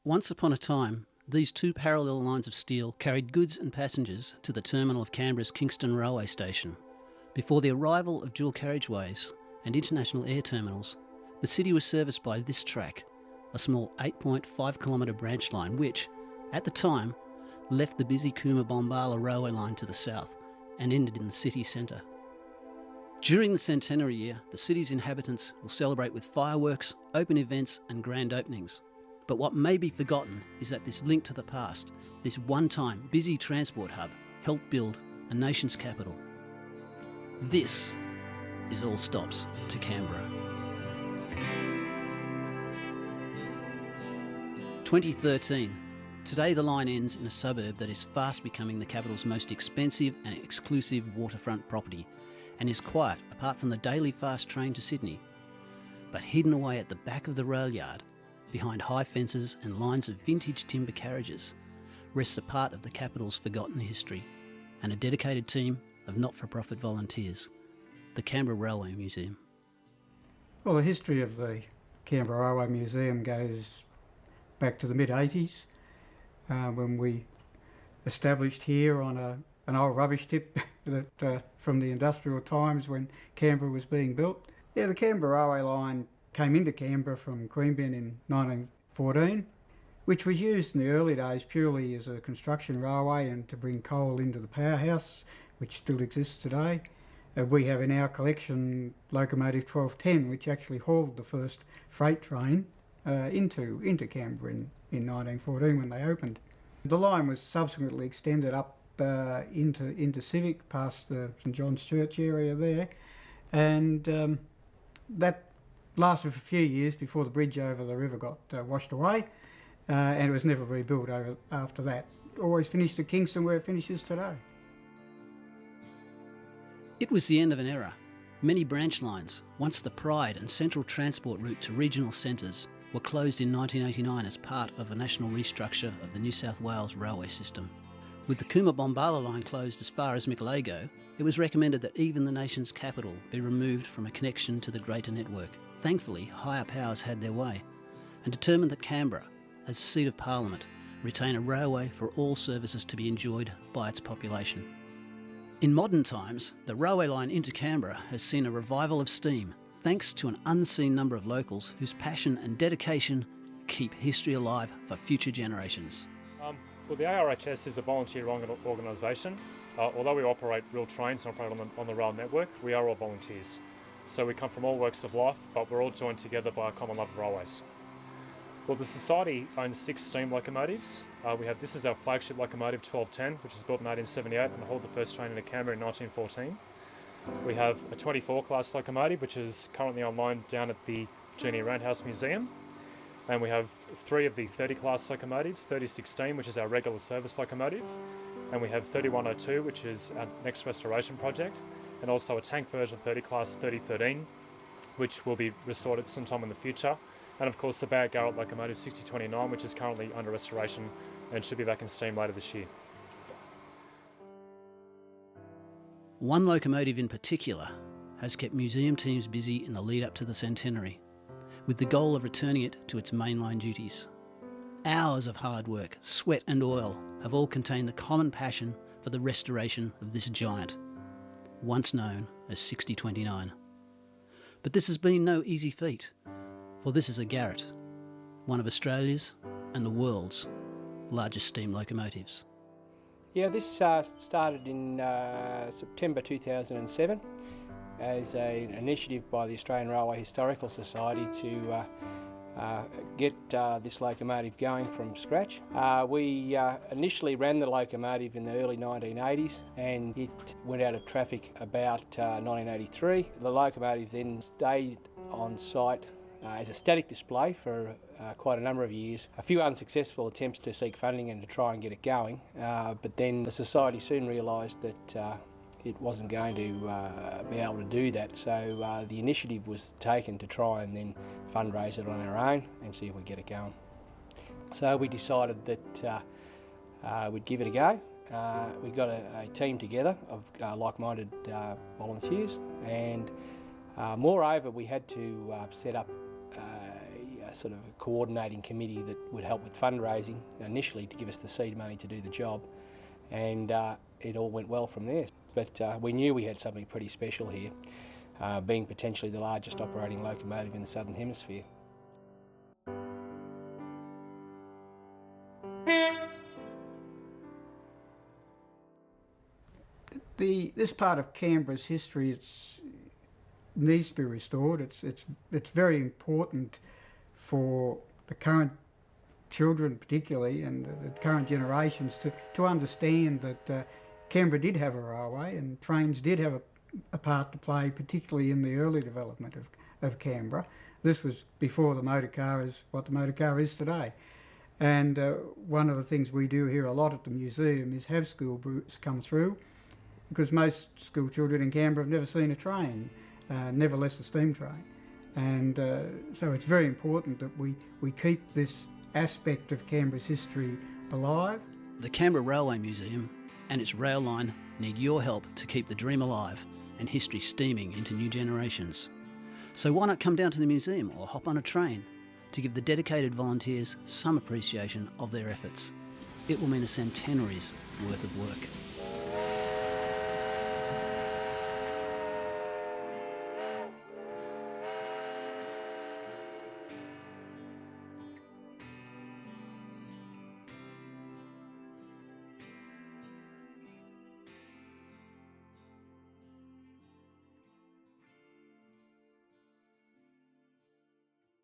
Once upon a time, these two parallel lines of steel carried goods and passengers to the terminal of Canberra's Kingston Railway Station. Before the arrival of dual carriageways and international air terminals, the city was serviced by this track, a small 8.5 kilometre branch line which, at the time, left the busy Cooma-Bombala railway line to the south and ended in the city centre. During the centenary year, the city's inhabitants will celebrate with fireworks, open events and grand openings. But what may be forgotten is that this link to the past, this one-time busy transport hub, helped build a nation's capital. This is All Stops to Canberra. 2013. Today the line ends in a suburb that is fast becoming the capital's most expensive and exclusive waterfront property, and is quiet apart from the daily fast train to Sydney. But hidden away at the back of the rail yard, behind high fences and lines of vintage timber carriages, rests a part of the capital's forgotten history and a dedicated team of not-for-profit volunteers, the Canberra Railway Museum. Well, the history of the Canberra Railway Museum goes back to the mid-80s, when we established here on an old rubbish tip that from the industrial times when Canberra was being built. Yeah, the Canberra Railway line came into Canberra from Queanbeyan in 1914, which was used in the early days purely as a construction railway and to bring coal into the powerhouse, which still exists today. We have in our collection locomotive 1210, which actually hauled the first freight train into Canberra in 1914 when they opened. The line was subsequently extended up into Civic, past the St John's Church area there, and that lasted for a few years before the bridge over the river got washed away, and it was never rebuilt after that. Always finished at Kingston where it finishes today. It was the end of an era. Many branch lines, once the pride and central transport route to regional centres, were closed in 1989 as part of a national restructure of the New South Wales railway system. With the Cooma-Bombala line closed as far as Michelego, it was recommended that even the nation's capital be removed from a connection to the greater network. Thankfully, higher powers had their way and determined that Canberra, as seat of Parliament, retain a railway for all services to be enjoyed by its population. In modern times, the railway line into Canberra has seen a revival of steam, thanks to an unseen number of locals whose passion and dedication keep history alive for future generations. Well, the ARHS is a volunteer organisation. Although we operate real trains and operate on the rail network, we are all volunteers. So we come from all walks of life, but we're all joined together by a common love of railways. Well, the Society owns 6 steam locomotives. This is our flagship locomotive, 1210, which was built in 1878 and hauled the first train into Canberra in 1914. We have a 24 class locomotive, which is currently online down at the Junior Roundhouse Museum. And we have 3 of the 30 class locomotives, 3016, which is our regular service locomotive. And we have 3102, which is our next restoration project. And also a tank version of 30 class 3013, which will be restored at some time in the future. And of course the Barrett-Garrett locomotive 6029, which is currently under restoration and should be back in steam later this year. One locomotive in particular has kept museum teams busy in the lead up to the centenary, with the goal of returning it to its mainline duties. Hours of hard work, sweat and oil have all contained the common passion for the restoration of this giant, once known as 6029. But this has been no easy feat, for this is a Garrett, one of Australia's and the world's largest steam locomotives. Yeah, this started in September 2007 as an initiative by the Australian Railway Historical Society to get this locomotive going from scratch. We initially ran the locomotive in the early 1980s and it went out of traffic about 1983. The locomotive then stayed on site as a static display for quite a number of years. A few unsuccessful attempts to seek funding and to try and get it going, but then the Society soon realised that it wasn't going to be able to do that, so the initiative was taken to try and then fundraise it on our own and see if we get it going. So we decided that we'd give it a go. We got a team together of like-minded volunteers, and moreover we had to set up sort of a coordinating committee that would help with fundraising initially to give us the seed money to do the job, and it all went well from there. But we knew we had something pretty special here, being potentially the largest operating locomotive in the Southern Hemisphere. This part of Canberra's history needs to be restored. It's very important for the current children particularly, and the current generations to understand that Canberra did have a railway, and trains did have a part to play, particularly in the early development of Canberra. This was before the motor car is what the motor car is today. And one of the things we do here a lot at the museum is have school groups come through, because most school children in Canberra have never seen a train, never less a steam train. And so it's very important that we keep this aspect of Canberra's history alive. The Canberra Railway Museum and its rail line need your help to keep the dream alive and history steaming into new generations. So why not come down to the museum or hop on a train to give the dedicated volunteers some appreciation of their efforts? It will mean a centenary's worth of work.